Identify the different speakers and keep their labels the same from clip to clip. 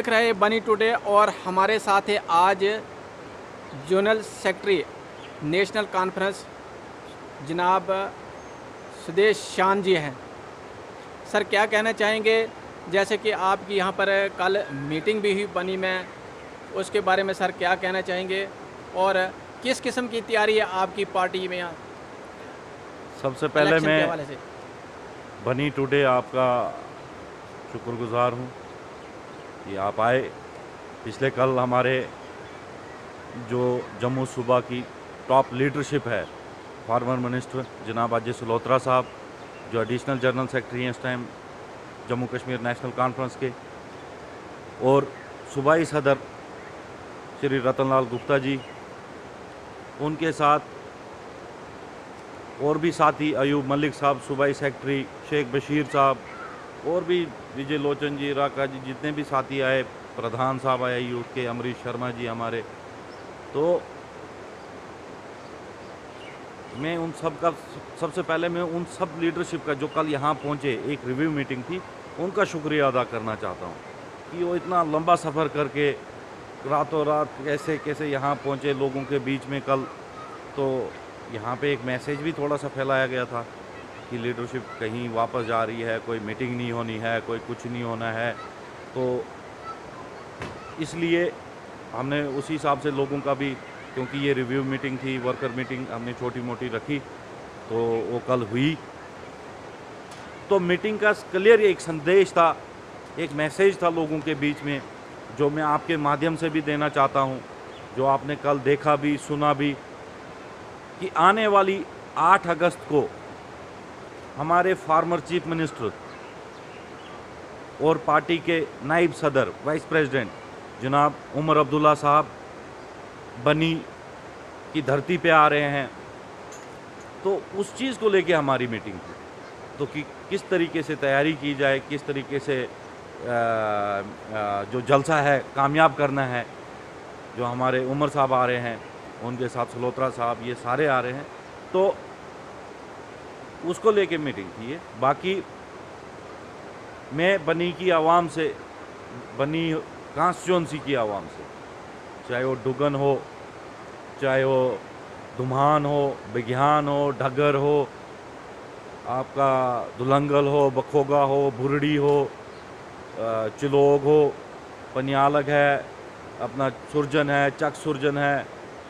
Speaker 1: देख रहे हैं बनी टुडे और हमारे साथ है आज जोनल सेक्रेटरी नेशनल कॉन्फ्रेंस जनाब सुदेश शान जी हैं। सर क्या कहना चाहेंगे, जैसे कि आपकी यहाँ पर कल मीटिंग भी हुई बनी में, उसके बारे में सर क्या कहना चाहेंगे और किस किस्म की तैयारी है आपकी पार्टी में यहाँ
Speaker 2: सबसे पहले
Speaker 1: इलेक्शन के
Speaker 2: मैं
Speaker 1: हवाले से?
Speaker 2: बनी टुडे आपका शुक्रगुजार हूँ कि आप आए। पिछले कल हमारे जो जम्मू सूबा की टॉप लीडरशिप है, फॉर्मर मिनिस्टर जनाब अजय सलोत्रा साहब, जो एडिशनल जनरल सेक्रेटरी हैं इस time Jammu Kashmir national conference के, और सूबाई सदर श्री रतनलाल गुप्ता जी, उनके साथ और भी साथी अयूब मलिक साहब, सूबाई सेक्रेटरी शेख बशीर साहब, और भी विजय लोचन जी, राका जी, जितने भी साथी आए, प्रधान साहब आए यूथ के, अमरीश शर्मा जी हमारे। तो मैं उन सब का सबसे पहले मैं उन सब लीडरशिप का जो कल यहाँ पहुँचे, एक रिव्यू मीटिंग थी, उनका शुक्रिया अदा करना चाहता हूँ कि वो इतना लंबा सफ़र करके रातों रात कैसे कैसे यहाँ पहुँचे लोगों के बीच में कल। तो यहाँ पे एक मैसेज भी थोड़ा सा फैलाया गया था कि लीडरशिप कहीं वापस जा रही है, कोई मीटिंग नहीं होनी है, कोई कुछ नहीं होना है। तो इसलिए हमने उसी हिसाब से लोगों का भी, क्योंकि ये रिव्यू मीटिंग थी, वर्कर मीटिंग हमने छोटी मोटी रखी, तो वो कल हुई। तो मीटिंग का क्लियर एक संदेश था, एक मैसेज था लोगों के बीच में, जो मैं आपके माध्यम से भी देना चाहता हूँ, जो आपने कल देखा भी सुना भी, कि आने वाली 8 अगस्त को हमारे फार्मर चीफ मिनिस्टर और पार्टी के नायब सदर वाइस प्रेसिडेंट जनाब उमर अब्दुल्ला साहब बनी की धरती पे आ रहे हैं। तो उस चीज़ को लेके हमारी मीटिंग थी, तो कि किस तरीके से तैयारी की जाए, किस तरीके से जो जलसा है कामयाब करना है। जो हमारे उमर साहब आ रहे हैं, उनके साथ सलोत्रा साहब, ये सारे आ रहे हैं, तो उसको लेके मीटिंग थी ये। बाकी मैं बनी की आवाम से, बनी कॉन्स्टिट्यूंसी की आवाम से, चाहे वो डुगन हो, चाहे वो धुमान हो, बिघान हो, ढगर हो, आपका दुलंगल हो, बखोगा हो, बुरड़ी हो, चिलोग हो, पनियालग है, अपना सुरजन है, चक सुरजन है,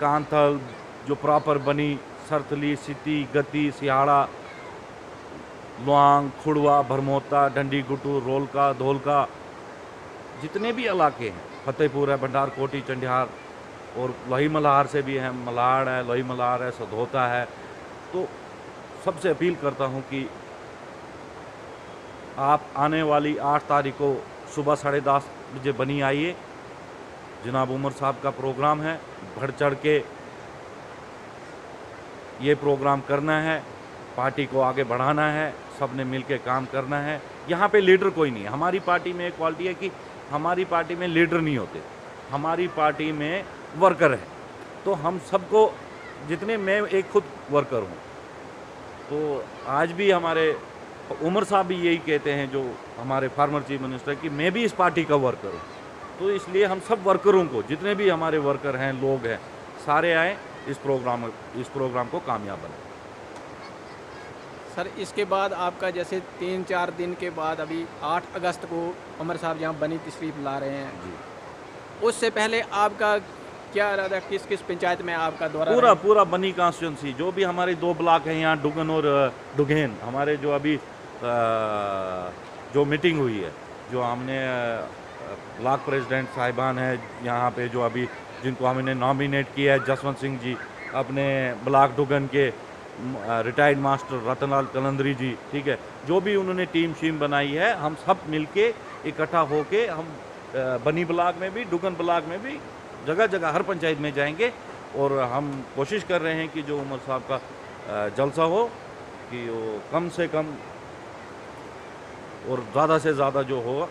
Speaker 2: कांथल, जो प्रॉपर बनी, सरथली, सिटी, गति, सिहाड़ा, लुआंग, खुड़वा, भरमोता, डंडी गुटू, रोलका, धोलका, जितने भी इलाके हैं, फतेहपुर है, भंडार कोटी, चंडिहार, और लोही मल्हार से भी हैं, मल्हाड़ है, लोही मल्हार है, सधोता है। तो सबसे अपील करता हूं कि आप आने वाली 8 तारीख को सुबह 10:30 बजे बनी आइए। जनाब उमर साहब का प्रोग्राम है, बढ़ चढ़ के ये प्रोग्राम करना है, पार्टी को आगे बढ़ाना है, सब ने मिल के काम करना है। यहाँ पे लीडर कोई नहीं है। हमारी पार्टी में एक क्वालिटी है कि हमारी पार्टी में लीडर नहीं होते, हमारी पार्टी में वर्कर है। तो हम सबको, जितने, मैं एक खुद वर्कर हूँ, तो आज भी हमारे उमर साहब भी यही कहते हैं, जो हमारे फार्मर चीफ मिनिस्टर, कि मैं भी इस पार्टी का वर्कर हूँ। तो इसलिए हम सब वर्करों को, जितने भी हमारे वर्कर हैं, लोग हैं, सारे आए इस प्रोग्राम को कामयाब बनाएं।
Speaker 1: सर इसके बाद आपका जैसे 3-4 दिन के बाद अभी 8 अगस्त को उमर साहब यहाँ बनी तशरीफ ला रहे हैं
Speaker 2: जी,
Speaker 1: उससे पहले आपका क्या इरादा, किस किस पंचायत में आपका दौरा
Speaker 2: पूरा बनी कॉन्स्टिट्यूंसी, जो भी हमारे 2 ब्लॉक हैं यहाँ, डुगन और डुगेन, हमारे जो अभी जो मीटिंग हुई है, जो हमने ब्लॉक प्रेसिडेंट साहिबान है यहाँ पे, जो अभी जिनको हमने नॉमिनेट किया है, जसवंत सिंह जी, अपने ब्लॉक डुगन के रिटायर्ड मास्टर रतनलाल कलंदरी जी, ठीक है, जो भी उन्होंने टीम शीम बनाई है, हम सब मिलके इकट्ठा होके हम बनी ब्लॉक में भी, डुगन ब्लॉक में भी, जगह जगह हर पंचायत में जाएंगे, और हम कोशिश कर रहे हैं कि जो उमर साहब का जलसा हो, कि वो कम से कम और ज़्यादा से ज़्यादा जो हो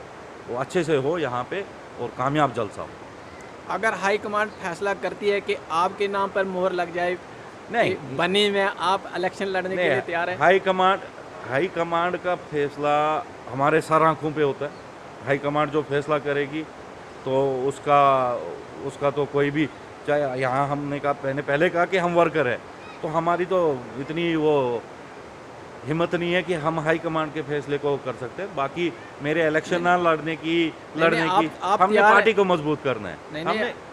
Speaker 2: वो अच्छे से हो यहाँ पे, और कामयाब जलसा हो।
Speaker 1: अगर हाई कमांड फैसला करती है कि आपके नाम पर मोहर लग जाए,
Speaker 2: नहीं,
Speaker 1: बनी में आप इलेक्शन लड़ने के लिए तैयार हैं?
Speaker 2: हाई कमांड का फैसला हमारे सर आँखों पे होता है। हाई कमांड जो फैसला करेगी तो उसका उसका तो कोई भी, चाहे यहाँ हमने कहा, पहले कहा कि हम वर्कर हैं, तो हमारी तो इतनी वो हिम्मत नहीं है कि हम हाई कमांड के फैसले को कर सकते हैं। बाकी मेरे इलेक्शन ना लड़ने की
Speaker 1: आप
Speaker 2: हमने
Speaker 1: तैयार
Speaker 2: पार्टी
Speaker 1: हैं?
Speaker 2: को मजबूत करना है।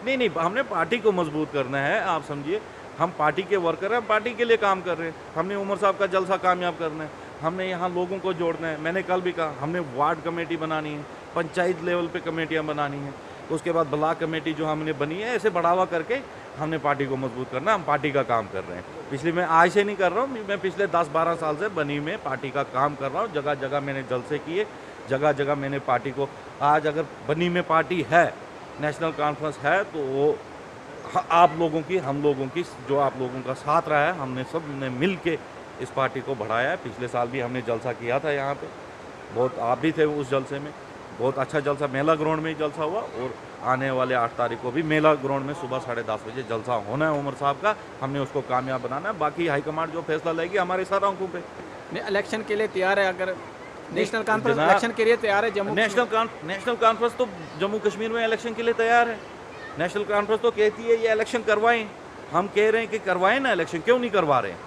Speaker 1: नहीं,
Speaker 2: हमने पार्टी को मजबूत करना है। आप समझिए, हम पार्टी के वर्कर हैं, पार्टी के लिए काम कर रहे हैं। हमने उमर साहब का जलसा कामयाब करना है, हमने यहाँ लोगों को जोड़ना है। मैंने कल भी कहा, हमने वार्ड कमेटी बनानी है, पंचायत लेवल पे कमेटियाँ बनानी है, उसके बाद ब्लॉक कमेटी जो हमने बनी है, ऐसे बढ़ावा करके हमने पार्टी को मजबूत करना है। हम पार्टी का काम कर रहे हैं। पिछले, मैं आज से नहीं कर रहा हूँ, मैं पिछले 10-12 साल से बनी में पार्टी का काम कर रहा हूँ। जगह जगह मैंने जलसे किए, जगह जगह मैंने पार्टी को, आज अगर बनी में पार्टी है, नेशनल कॉन्फ्रेंस है, तो वो आप लोगों की, हम लोगों की, जो आप लोगों का साथ रहा है, हमने सब ने मिल के इस पार्टी को बढ़ाया है। पिछले साल भी हमने जलसा किया था यहाँ पे, बहुत आप भी थे उस जलसे में, बहुत अच्छा जलसा, मेला ग्राउंड में ही जलसा हुआ। और आने वाले 8 तारीख को भी मेला ग्राउंड में सुबह 10:30 बजे जलसा होना है उमर साहब का। हमने उसको कामयाब बनाना है। बाकी हाईकमांड जो फैसला लेगी हमारे साथ आंखों पे।
Speaker 1: नहीं, इलेक्शन के लिए तैयार है? अगर नेशनल कॉन्फ्रेंस इलेक्शन के लिए तैयार है?
Speaker 2: नेशनल कॉन्फ्रेंस तो जम्मू कश्मीर में इलेक्शन के लिए तैयार है। नेशनल कॉन्फ्रेंस तो कहती है ये इलेक्शन करवाएं। हम कह रहे हैं कि करवाएं ना इलेक्शन, क्यों नहीं करवा रहे हैं?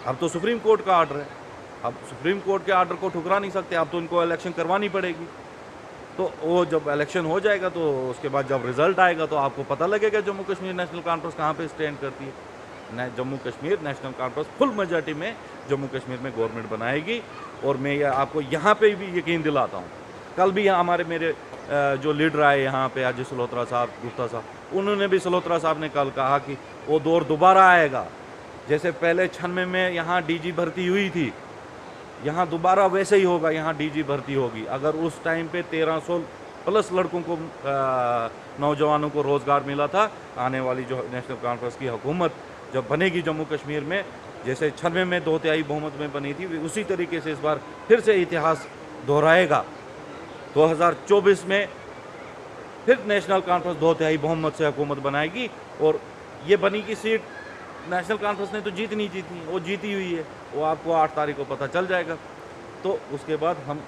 Speaker 2: अब तो सुप्रीम कोर्ट का ऑर्डर है, अब सुप्रीम कोर्ट के ऑर्डर को ठुकरा नहीं सकते। अब तो इनको इलेक्शन करवानी पड़ेगी। तो वो जब इलेक्शन हो जाएगा, तो उसके बाद जब रिजल्ट आएगा, तो आपको पता लगेगा जम्मू कश्मीर नेशनल कॉन्फ्रेंस कहाँ पे स्टैंड करती है। Jammu Kashmir national conference full majority में जम्मू कश्मीर में गवर्नमेंट बनाएगी। और मैं आपको यहाँ पे भी यकीन दिलाता हूँ। कल भी यहाँ हमारे मेरे जो लीडर आए यहाँ पे, अजय सलोत्रा साहब, गुप्ता साहब, उन्होंने भी, सलोत्रा साहब ने कल कहा कि वो दौर दोबारा आएगा। जैसे पहले 96 में यहाँ डीजी भर्ती हुई थी, यहाँ दोबारा वैसे ही होगा, यहाँ डीजी भर्ती होगी। अगर उस टाइम पे 1300 प्लस लड़कों को, नौजवानों को रोज़गार मिला था, आने वाली जो नेशनल कॉन्फ्रेंस की हुकूमत जब बनेगी जम्मू कश्मीर में, जैसे 96 में 2/3 बहुमत में बनी थी, उसी तरीके से इस बार फिर से इतिहास दोहराएगा। 2024 में फिर नेशनल कॉन्फ्रेंस 2/3 बहुमत से हुकूमत बनाएगी। और ये बनी की सीट नेशनल कॉन्फ्रेंस ने तो जीतनी जीतनी, वो जीती हुई है, वो आपको 8 तारीख को पता चल जाएगा। तो उसके बाद हम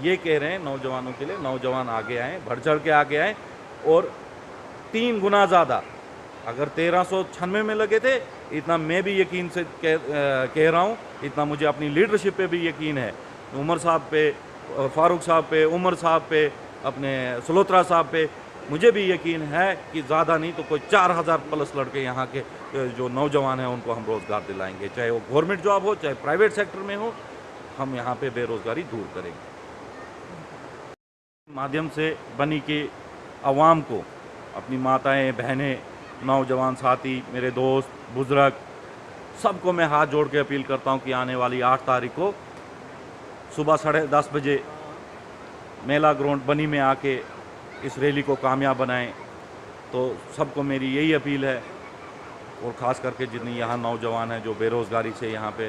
Speaker 2: ये कह रहे हैं नौजवानों के लिए, नौजवान आगे आएँ, बढ़ चढ़ के आगे आएँ। और 3 गुना ज़्यादा, अगर 1396 में लगे थे, इतना मैं भी यकीन से कह रहा हूँ, इतना मुझे अपनी लीडरशिप पे भी यकीन है। उमर साहब पे, फारूक साहब पे, उमर साहब पे, अपने सलोत्रा साहब पे मुझे भी यकीन है कि ज़्यादा नहीं तो कोई 4000 प्लस लड़के यहाँ के जो नौजवान हैं उनको हम रोज़गार दिलाएंगे, चाहे वो गवर्नमेंट जॉब हो, चाहे प्राइवेट सेक्टर में हो। हम यहाँ पे बेरोज़गारी दूर करेंगे। माध्यम से बनी के आवाम को, अपनी माताएं, बहनें, नौजवान साथी, मेरे दोस्त, बुज़ुर्ग, सबको मैं हाथ जोड़ के अपील करता हूँ कि आने वाली 8 तारीख को सुबह 10:30 बजे मेला ग्राउंड बनी में आके इस रैली को कामयाब बनाएं। तो सबको मेरी यही अपील है। और ख़ास करके जितने यहाँ नौजवान हैं जो बेरोज़गारी से यहाँ पे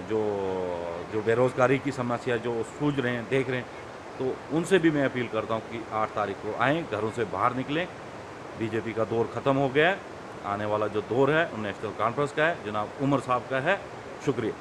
Speaker 2: जो बेरोज़गारी की समस्या जो सूझ रहे हैं, देख रहे हैं, तो उनसे भी मैं अपील करता हूँ कि 8 तारीख को आएँ, घरों से बाहर निकलें। बीजेपी का दौर ख़त्म हो गया है। आने वाला जो दौर है नेशनल कॉन्फ्रेंस का है, जनाब उमर साहब का है। शुक्रिया।